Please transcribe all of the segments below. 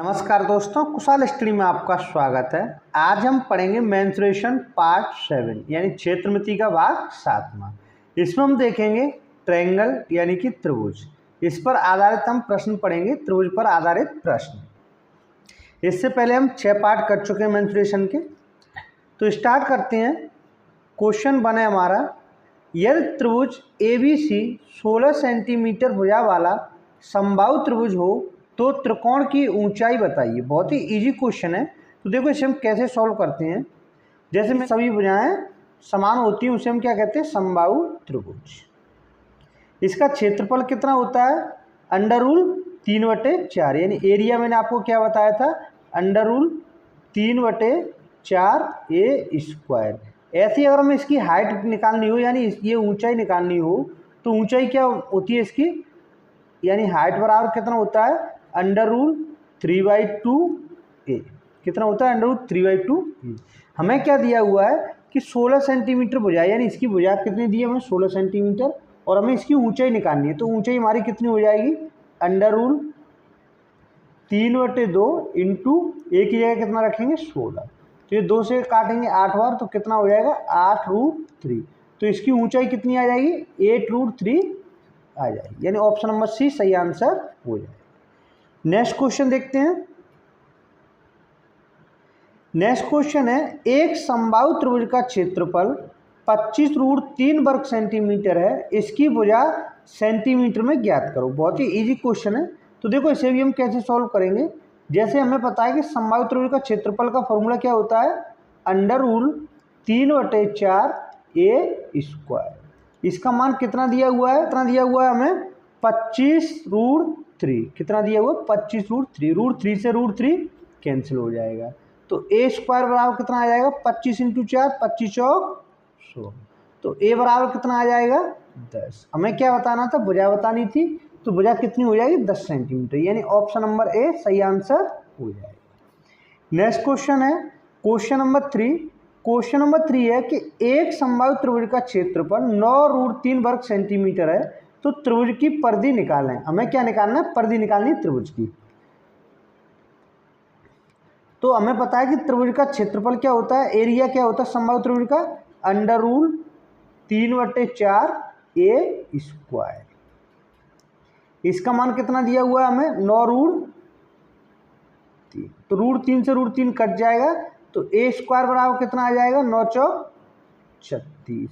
नमस्कार दोस्तों, कुशाल स्टडी में आपका स्वागत है। आज हम पढ़ेंगे मेंसुरेशन पार्ट 7 यानी क्षेत्रमिति का भाग 7वां। इसमें हम देखेंगे ट्रायंगल यानी कि त्रिभुज। इस पर आधारित हम प्रश्न पढ़ेंगे, त्रिभुज पर आधारित प्रश्न। इससे पहले हम 6 पार्ट कर चुके हैं मेंसुरेशन के। तो स्टार्ट करते हैं। क्वेश्चन बने हमारा, यदि त्रिभुज ABC 16 सेंटीमीटर भुजा वाला समबाहु त्रिभुज हो तो त्रिकोण की ऊंचाई बताइए। बहुत ही इजी क्वेश्चन है। तो देखो इसे हम कैसे सॉल्व करते हैं। जैसे में सभी भुजाएं समान होती हैं उसे हम क्या कहते हैं, समबाहु त्रिभुज। इसका क्षेत्रफल कितना होता है, √3/4 यानी एरिया मैंने आपको क्या बताया था, √3/4a²। ऐसे अगर हमें इसकी हाइट निकालनी हो यानी ये ऊंचाई निकालनी हो तो ऊंचाई क्या होती है इसकी, यानी हाइट बराबर कितना होता है, √3/2a। कितना होता है, √3/2a। हमें क्या दिया हुआ है कि 16 सेंटीमीटर भुजा, यानी इसकी भुजा कितनी दी है हमें, 16 सेंटीमीटर, और हमें इसकी ऊंचाई निकालनी है। तो ऊंचाई हमारी कितनी हो जाएगी, √3/2 इंटू ए की जगह कितना रखेंगे, 16। तो ये 2 से काटेंगे 8 बार, तो कितना हो जाएगा, 8√3। तो इसकी ऊंचाई कितनी आ जाएगी, 8√3 आ जाएगी, यानी ऑप्शन नंबर सी सही आंसर हो जाएगा। नेक्स्ट क्वेश्चन देखते हैं। नेक्स्ट क्वेश्चन है, एक समबाहु त्रिभुज का क्षेत्रफल 25√3 वर्ग सेंटीमीटर है, इसकी भुजा सेंटीमीटर में ज्ञात करो। बहुत ही इजी क्वेश्चन है। तो देखो इसे भी हम कैसे सॉल्व करेंगे। जैसे हमें पता है कि समबाहु त्रिभुज का क्षेत्रफल का फॉर्मूला क्या होता है, √3/4a²। इसका मान कितना दिया हुआ है, कितना दिया हुआ है हमें, 25√3। कितना दिया हुआ है, 25√3। √3 से √3 कैंसिल हो जाएगा। तो a² बराबर कितना आ जाएगा, 25 × 4 25 चौक 100। तो a बराबर कितना आ जाएगा, 10। हमें क्या बताना था, भुजा बतानी थी। तो भुजा कितनी हो जाएगी, 10 सेंटीमीटर, यानी ऑप्शन नंबर ए सही आंसर हो जाएगा। नेक्स्ट क्वेश्चन है क्वेश्चन नंबर 3। क्वेश्चन नंबर 3 है कि एक समबाहु त्रिभुज का क्षेत्रफल 9√3 वर्ग सेंटीमीटर है, तो त्रिभुज की परिधि निकालें। हमें क्या निकालना है, परिधि निकालनी है त्रिभुज की। तो हमें पता है कि त्रिभुज का क्षेत्रफल क्या होता है, एरिया क्या होता है समबाहु त्रिभुज का, √3/4a²। इसका मान कितना दिया हुआ है हमें, 9√3। तो √3 से √3 कट जाएगा, तो a² बराबर कितना आ जाएगा, 9 चौक 36,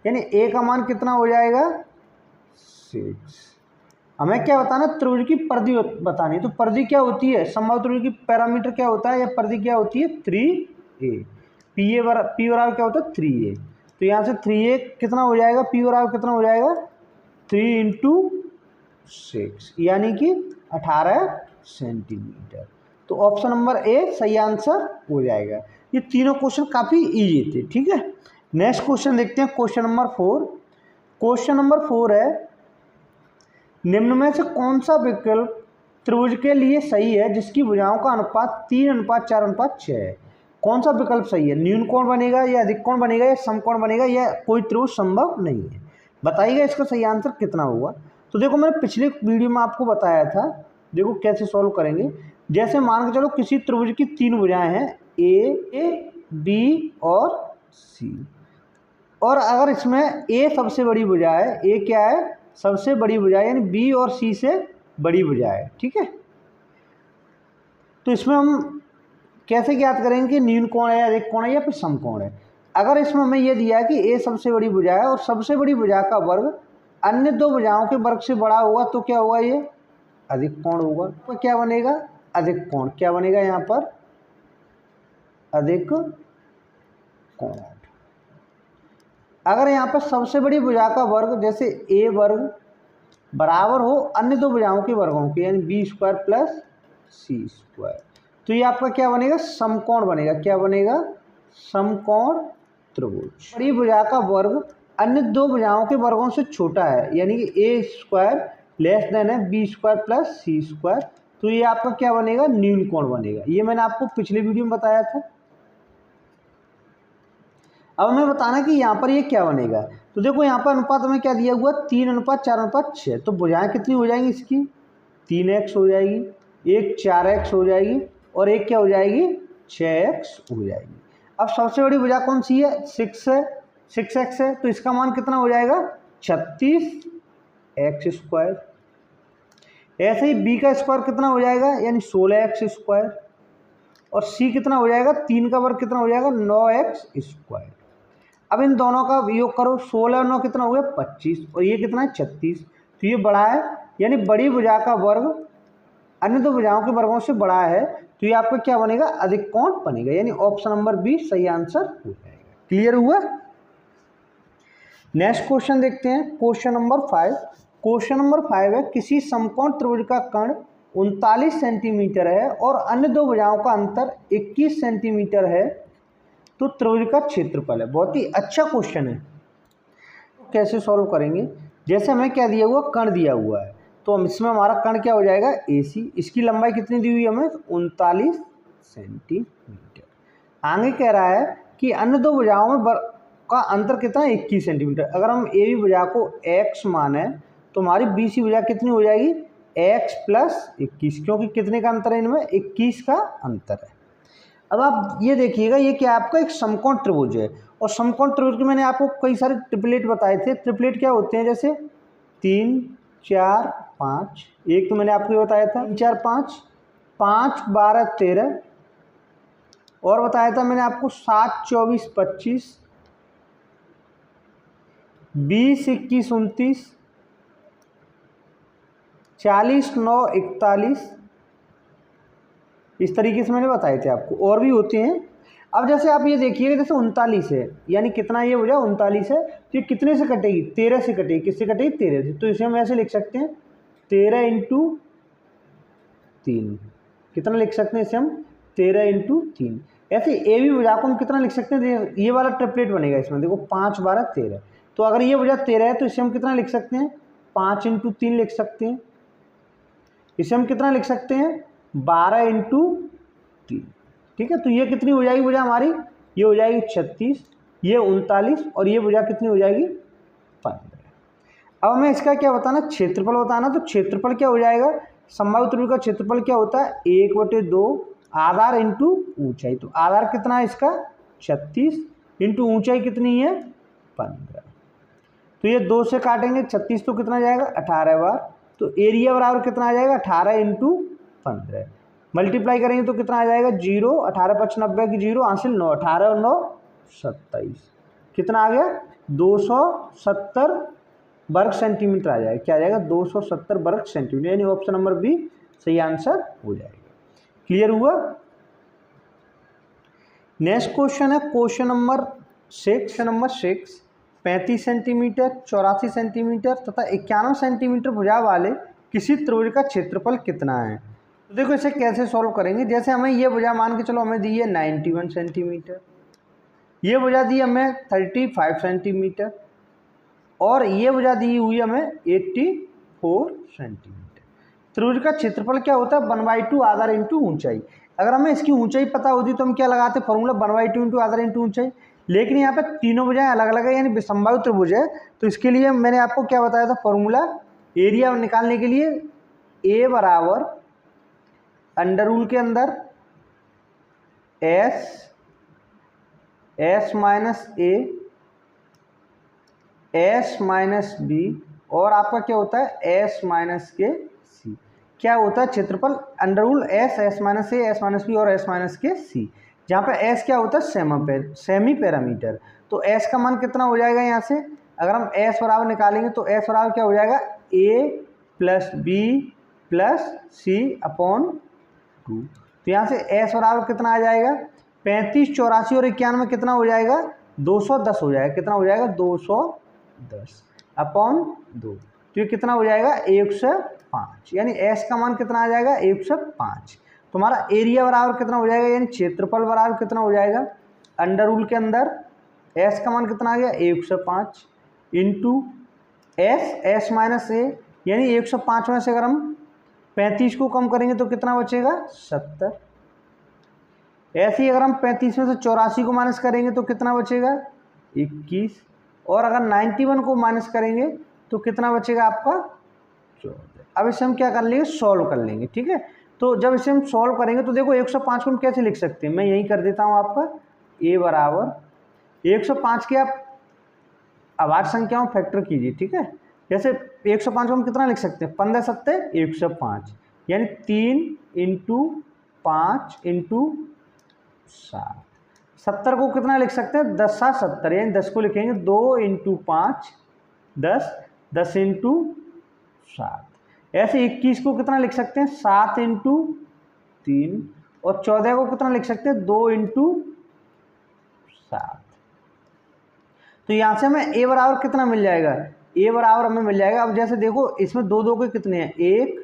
यानी a का मान कितना हो जाएगा, 6। हमें क्या बताना, त्रिभुज की परिधि बतानी। तो परिधि क्या होती है, समबाहु त्रिभुज की पैरामीटर क्या होता है, या परिधि क्या होती है, 3a। p बराबर क्या होता है, 3a। तो यहाँ से 3a कितना हो जाएगा, p बराबर कितना हो जाएगा, 3 × 6 यानी कि 18 सेंटीमीटर। तो ऑप्शन नंबर ए सही आंसर हो जाएगा। ये तीनों क्वेश्चन काफ़ी इजी थे, ठीक है। नेक्स्ट क्वेश्चन देखते हैं, क्वेश्चन नंबर 4। क्वेश्चन नंबर 4 है, निम्न में से कौन सा विकल्प त्रिभुज के लिए सही है जिसकी भुजाओं का अनुपात 3:4:6 है। कौन सा विकल्प सही है, न्यून कोण बनेगा या अधिक कोण बनेगा या समकोण बनेगा या कोई त्रिभुज संभव नहीं है। बताइएगा इसका सही आंसर कितना होगा। तो देखो मैंने पिछले वीडियो में आपको बताया था, देखो कैसे सॉल्व करेंगे। जैसे मान के चलो किसी त्रिभुज की 3 भुजाएं हैं, ए, बी और सी, और अगर इसमें ए सबसे बड़ी भुजा है, ए क्या है, सबसे बड़ी भुजा, यानी बी और सी से बड़ी भुजा है, ठीक है। तो इसमें हम कैसे ज्ञात करेंगे कि न्यून कोण है, अधिक कोण है या फिर समकोण है। अगर इसमें हमें यह दिया है कि ए सबसे बड़ी भुजा है और सबसे बड़ी भुजा का वर्ग अन्य 2 भुजाओं के वर्ग से बड़ा होगा, तो क्या होगा, ये अधिक कोण होगा। तो क्या बनेगा, अधिक कोण। क्या बनेगा यहाँ पर, अधिक कोण। अगर यहाँ पर सबसे बड़ी भुजा का वर्ग जैसे a वर्ग बराबर हो अन्य 2 भुजाओं के वर्गों के, यानी b² + c², तो ये आपका क्या बनेगा, समकोण बनेगा। क्या बनेगा, समकोण त्रिभुज। बड़ी भुजा का वर्ग अन्य 2 भुजाओं के वर्गों से छोटा है, यानी कि a² < है b² + c², तो ये आपका क्या बनेगा, न्यून कोण बनेगा। ये मैंने आपको पिछले वीडियो में बताया था। अब हमें बताना कि यहाँ पर ये क्या बनेगा। तो देखो यहाँ पर अनुपात हमें क्या दिया हुआ, 3:4:6। तो भुजाएं कितनी हो जाएंगी इसकी, 3x हो जाएगी। एक 4x हो जाएगी और एक क्या हो जाएगी 6x हो जाएगी। अब सबसे बड़ी भुजा कौन सी है 6 है, 6x है, तो इसका मान कितना हो जाएगा 36x²। ऐसे ही b का स्क्वायर कितना हो जाएगा यानी 16x²। और c कितना हो जाएगा 3 का वर्ग कितना हो जाएगा 9x²। अब इन दोनों का योग करो, 16 और 9 कितना हो गया 25 और ये कितना है 36। तो ये बड़ा है यानी बड़ी भुजा का वर्ग अन्य दो भुजाओं के वर्गों से बड़ा है, तो ये आपका क्या बनेगा अधिक कोण बनेगा, यानी ऑप्शन नंबर बी सही आंसर हो जाएगा। क्लियर हुआ। नेक्स्ट क्वेश्चन देखते हैं, क्वेश्चन नंबर 5। क्वेश्चन नंबर 5 है किसी समकोण त्रिभुज का कर्ण 39 सेंटीमीटर है और अन्य दो भुजाओं का अंतर 21 सेंटीमीटर है, तो त्रिभुज का क्षेत्रफल है। बहुत ही अच्छा क्वेश्चन है। कैसे सॉल्व करेंगे, जैसे हमें क्या दिया हुआ कर्ण दिया हुआ है, तो हम इसमें हमारा कर्ण क्या हो जाएगा AC। इसकी लंबाई कितनी दी हुई है हमें 39 सेंटीमीटर। आगे कह रहा है कि अन्य दो भुजाओं में का अंतर कितना है 21 सेंटीमीटर। अगर हम AB भुजा को x माने तो हमारी BC भुजा कितनी हो जाएगी x + 21, क्योंकि कितने का अंतर है इनमें 21 का अंतर है। अब आप ये देखिएगा ये क्या आपका एक समकोण त्रिभुज है, और समकोण त्रिभुज के मैंने आपको कई सारे ट्रिपलेट बताए थे। ट्रिपलेट क्या होते हैं जैसे 3 4 5, एक तो मैंने आपको बताया था 3 4 5, 5 12 13, और बताया था मैंने आपको 7 24 25, 20 21 29, 40 9 41, इस तरीके से मैंने बताए थे आपको, और भी होते हैं। अब जैसे आप ये देखिएगा जैसे 39 है यानी कितना ये हो जाए 39 है, तो ये कितने से कटेगी 13 से कटेगी। किससे कटेगी 13 से, तो इसे हम ऐसे लिख सकते हैं 13 × 3। कितना लिख सकते हैं इसे हम 13 × 3। ऐसे AB भुजा को हम कितना लिख सकते हैं, ये वाला ट्रिपलेट बनेगा इसमें देखो 5 12 13। तो अगर ये भुजा 13 है तो इसे हम कितना लिख सकते हैं 5 × 3 लिख सकते हैं। इसे हम कितना लिख सकते हैं 12 × 3। ठीक है, तो ये कितनी हो जाएगी भुजा हमारी, ये हो जाएगी 36, ये 39 और ये भुजा कितनी हो जाएगी 15। अब हमें इसका क्या बताना क्षेत्रफल बताना, तो क्षेत्रफल क्या हो जाएगा समबाहु त्रिभुज का क्षेत्रफल क्या होता है 1/2 आधार × ऊंचाई। तो आधार कितना है इसका 36 × ऊंचाई कितनी है 15। तो ये 2 से काटेंगे 36 तो कितना जाएगा 18 बार, तो एरिया बराबर कितना आ जाएगा 18 × 15। मल्टीप्लाई करेंगे तो कितना आ जाएगा 0, 18 5 90 की 0 हासिल 9, 18 और 9 27, कितना आ गया 270 वर्ग सेंटीमीटर आ जाएगा। क्या आ जाएगा 270 वर्ग सेंटीमीटर, यानी ऑप्शन नंबर बी सही आंसर हो जाएगा। क्लियर हुआ। नेक्स्ट क्वेश्चन है क्वेश्चन नंबर 6। 35 सेंटीमीटर 84 सेंटीमीटर तथा 91 सेंटीमीटर भुजा वाले किसी त्रिभुज का क्षेत्रफल कितना है। तो देखो इसे कैसे सॉल्व करेंगे, जैसे हमें ये भुजा मान के चलो हमें दी है 91 सेंटीमीटर, ये भुजा दी हमें 35 सेंटीमीटर और ये भुजा दी हुई हमें 84 सेंटीमीटर। त्रिभुज का क्षेत्रफल क्या होता है 1/2 आधार × ऊंचाई। अगर हमें इसकी ऊंचाई पता होती तो हम क्या लगाते फॉर्मूला 1/2 × आधार × ऊंचाई, लेकिन यहाँ पे तीनों भुजाएं अलग अलग है यानी समबाहु त्रिभुज है, तो इसके लिए मैंने आपको क्या बताया था फॉर्मूला एरिया निकालने के लिए A बराबर अंडर रूल के अंदर S - B और आपका क्या होता है S - K C। क्या होता है क्षेत्रफल under rule S - A S - B और S - K C, जहाँ पे S क्या होता है सेमी पैरामीटर। तो S का मान कितना हो जाएगा यहाँ से, अगर हम S बराबर निकालेंगे तो S बराबर क्या हो जाएगा A + B + C/2। तो यहाँ से S बराबर कितना आ जाएगा 35 84 और 91 कितना हो जाएगा 210 हो जाएगा। कितना हो जाएगा 210/2। तो ये कितना हो जाएगा 105, यानी S का मान कितना आ जाएगा 105। तो हमारा एरिया बराबर कितना हो जाएगा यानी क्षेत्रफल बराबर कितना हो जाएगा अंडर रूल के अंदर S का मान कितना आ गया 105 इंटू S - A, यानी 105 में से अगर हम 35 को कम करेंगे तो कितना बचेगा 70। ऐसे ही अगर हम 35 में से 84 को माइनस करेंगे तो कितना बचेगा 21, और अगर 91 को माइनस करेंगे तो कितना बचेगा आपका 14। अब इसे हम क्या कर लेंगे सॉल्व कर लेंगे। ठीक है, तो जब इसे हम सॉल्व करेंगे तो देखो 105 को हम कैसे लिख सकते हैं, मैं यही कर देता हूँ आपका a बराबर 105 के आप अभाज्य संख्याओं फैक्टर कीजिए, ठीक है। जैसे 105 को हम कितना लिख सकते हैं, 15 सत्ते 105, यानी 3 इंटू 5 इंटू 7। 70 को कितना लिख सकते हैं, 10 7 70, यानी 10 को लिखेंगे 2 इंटू 5 10, 10 इंटू 7। ऐसे 21 को कितना लिख सकते हैं, 7 इंटू 3, और 14 को कितना लिख सकते हैं, 2 इंटू 7। तो यहाँ से हमें a बराबर कितना मिल जाएगा, a बराबर हमें मिल जाएगा, अब जैसे देखो इसमें दो दो के कितने हैं, 1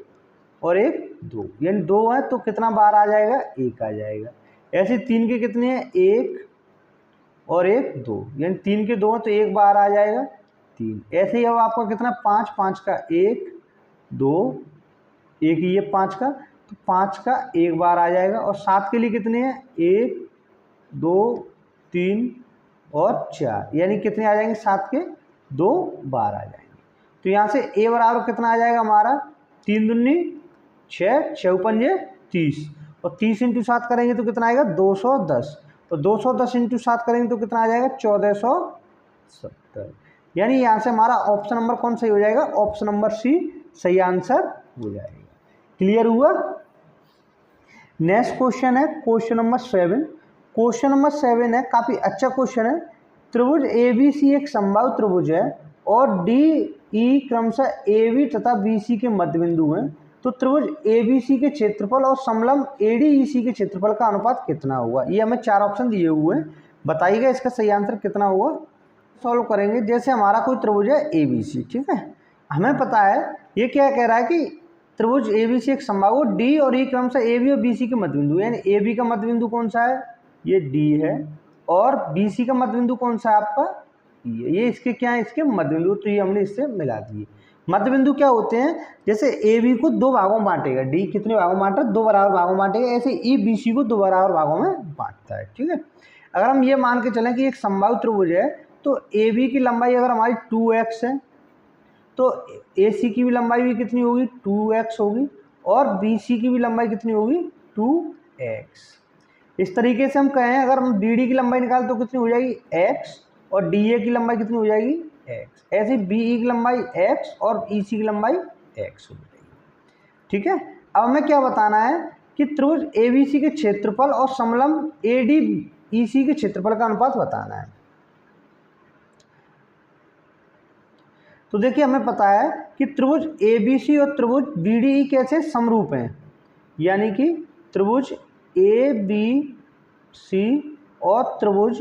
और 1 2, यानी 2 है तो कितना बार आ जाएगा, 1 आ जाएगा। ऐसे 3 के कितने हैं, 1 और 1 2, यानी 3 के 2 हैं तो 1 बार आ जाएगा 3। ऐसे ही अब आपका कितना 5, 5 का 1 2, 1 ये 5 का, तो 5 का 1 बार आ जाएगा। और 7 के लिए कितने हैं, 1 2 3 और 4, यानी कितने आ जाएंगे, 7 के 2 बार आ जाएंगे। तो यहाँ से a बराबर कितना आ जाएगा हमारा, 3 दूनी 6, 6 पंजे 30, और 30 इंटू 7 करेंगे तो कितना आएगा, 210, तो 210 इंटू 7 करेंगे तो कितना आ जाएगा, 1470। यानी यहाँ से हमारा ऑप्शन नंबर कौन सही हो जाएगा, ऑप्शन नंबर सी सही आंसर हो जाएगा। क्लियर हुआ। नेक्स्ट क्वेश्चन है क्वेश्चन नंबर 7। क्वेश्चन नंबर 7 है, काफ़ी अच्छा क्वेश्चन है। त्रिभुज ABC एक समबाहु त्रिभुज है और DE क्रमशः AB तथा BC के मध्यबिंदु हैं। तो त्रिभुज ABC के क्षेत्रफल और समलंब ADEC के क्षेत्रफल का अनुपात कितना होगा। ये हमें 4 ऑप्शन दिए हुए हैं, बताइएगा इसका सही आंसर कितना होगा। सॉल्व करेंगे। जैसे हमारा कोई त्रिभुज है ABC, ठीक है, हमें पता है ये क्या कह रहा है कि त्रिभुज ABC एक समबाहु, D और E क्रमशः AB और BC के मध्यबिंदु, यानी AB का मध्यबिंदु कौन सा है, ये D है, और BC का मध्यबिंदु कौन सा है आपका, E है। ये इसके क्या है, इसके मध्यबिंदु, तो ये हमने इससे मिला दिए। मध्यबिंदु क्या होते हैं, जैसे AB को 2 भागों में बांटेगा, D कितने भागों में बांटा, 2 बराबर भागों में बांटेगा, ऐसे E BC को 2 बराबर भागों में बांटता है, ठीक है। अगर हम ये मान के चलें कि एक समबाहु त्रिभुज है, तो AB की लंबाई अगर हमारी 2x है तो AC की भी लंबाई भी कितनी होगी, 2x होगी, और BC की भी लंबाई कितनी होगी, 2x। इस तरीके से हम कहें, अगर हम BD की लंबाई निकालें तो कितनी हो जाएगी, x, और DA की लंबाई कितनी हो जाएगी, x। ऐसे BE की लंबाई x और EC की लंबाई x हो जाएगी, ठीक है। अब हमें क्या बताना है कि त्रिभुज ABC के क्षेत्रफल और समलंब ADEC के क्षेत्रफल का अनुपात बताना है। तो देखिए हमें पता है कि त्रिभुज ABC और त्रिभुज BDE कैसे समरूप हैं, यानी कि त्रिभुज ABC और त्रिभुज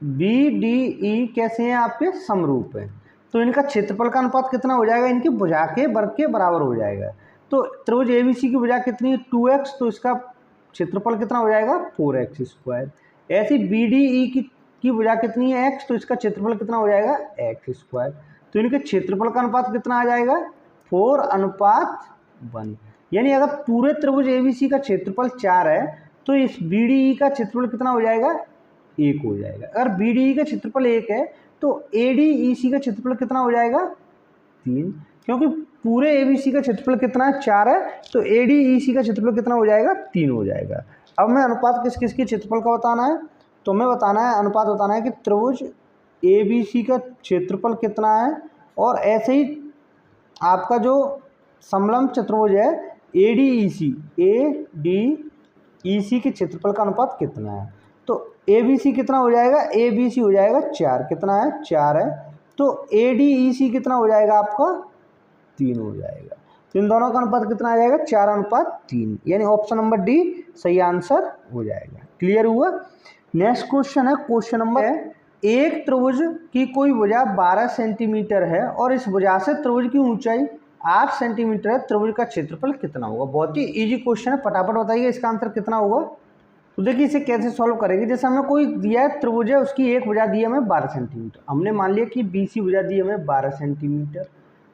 BDE कैसे हैं, आपके समरूप हैं। तो इनका क्षेत्रफल का अनुपात कितना हो जाएगा, इनकी भुजा के वर्ग के बराबर हो जाएगा। तो त्रिभुज ABC की भुजा कितनी है, 2x, तो इसका क्षेत्रफल कितना हो जाएगा, 4x²। ऐसी BDE की भुजा कितनी है, x, तो इसका क्षेत्रफल कितना हो जाएगा, x²। तो इनके क्षेत्रफल का अनुपात कितना आ जाएगा, 4:1। यानी अगर पूरे त्रिभुज ABC का क्षेत्रफल 4 है तो इस BDE का क्षेत्रफल कितना हो जाएगा, 1 हो जाएगा। अगर BDE का क्षेत्रफल 1 है तो ADEC का क्षेत्रफल कितना हो जाएगा, 3, क्योंकि पूरे ABC का क्षेत्रफल कितना है, 4 है, तो ADEC का क्षेत्रफल कितना हो जाएगा, 3 हो जाएगा। अब हमें अनुपात किस किस के क्षेत्रफल का बताना है, तो हमें बताना है, अनुपात बताना है कि त्रिभुज ABC का क्षेत्रफल कितना है, और ऐसे ही आपका जो समलंब चतुर्भुज है ADEC के क्षेत्रफल का अनुपात कितना है। तो ABC कितना हो जाएगा, ABC हो जाएगा 4, कितना है, 4 है, तो ADEC कितना हो जाएगा आपका, 3 हो जाएगा। तो इन दोनों का अनुपात कितना आ जाएगा, 4:3, यानी ऑप्शन नंबर डी सही आंसर हो जाएगा। क्लियर हुआ। नेक्स्ट क्वेश्चन है क्वेश्चन नंबर एक त्रिभुज की कोई भुजा 12 सेंटीमीटर है और इस भुजा से त्रिभुज की ऊंचाई 8 सेंटीमीटर है, त्रिभुज का क्षेत्रफल कितना होगा। बहुत ही इजी क्वेश्चन है, फटाफट बताइए इसका आंसर कितना होगा। तो देखिए इसे कैसे सॉल्व करेंगे। जैसे हमें कोई दिया है त्रिभुज है, उसकी एक भुजा दी है हमें 12 सेंटीमीटर, हमने मान लिया कि BC भुजा दी है हमें 12 सेंटीमीटर,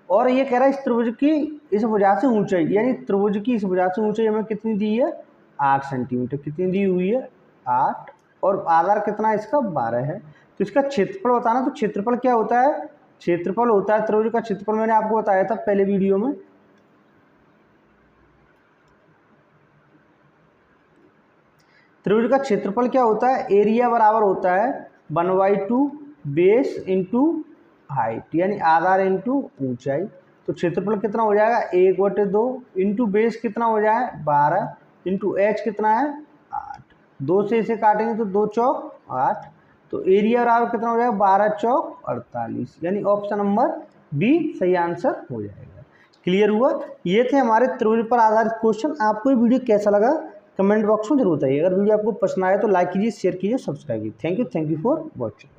और ये कह रहा है इस त्रिभुज की इस भुजा से ऊंचाई, यानी त्रिभुज की इस भुजा से ऊंचाई हमें कितनी दी है, 8 सेंटीमीटर। कितनी दी हुई है, 8, और आधार कितना है इसका, 12 है। तो इसका क्षेत्रफल बताना। तो क्षेत्रफल क्या होता है, क्षेत्रफल होता है त्रिभुज का क्षेत्रफल, मैंने आपको बताया था पहले वीडियो में, त्रिभुज का क्षेत्रफल क्या होता है, एरिया बराबर होता है 1/2 बेस इंटू हाइट, यानी आधार इंटू ऊंचाई। तो क्षेत्रफल कितना हो जाएगा 1/2 इंटू बेस कितना हो जाए 12 इंटू एच कितना है 8। 2 से इसे काटेंगे तो 2 चौक 8, तो एरिया बराबर कितना हो जाएगा 12 चौक 48, यानी ऑप्शन नंबर बी सही आंसर हो जाएगा। क्लियर हुआ। ये थे हमारे त्रिभुज पर आधारित क्वेश्चन। आपको ये वीडियो कैसा लगा कमेंट बॉक्स में जरूर बताइए। अगर वीडियो आपको पसंद आए तो लाइक कीजिए, शेयर कीजिए, सब्सक्राइब कीजिए। Thank you for watching.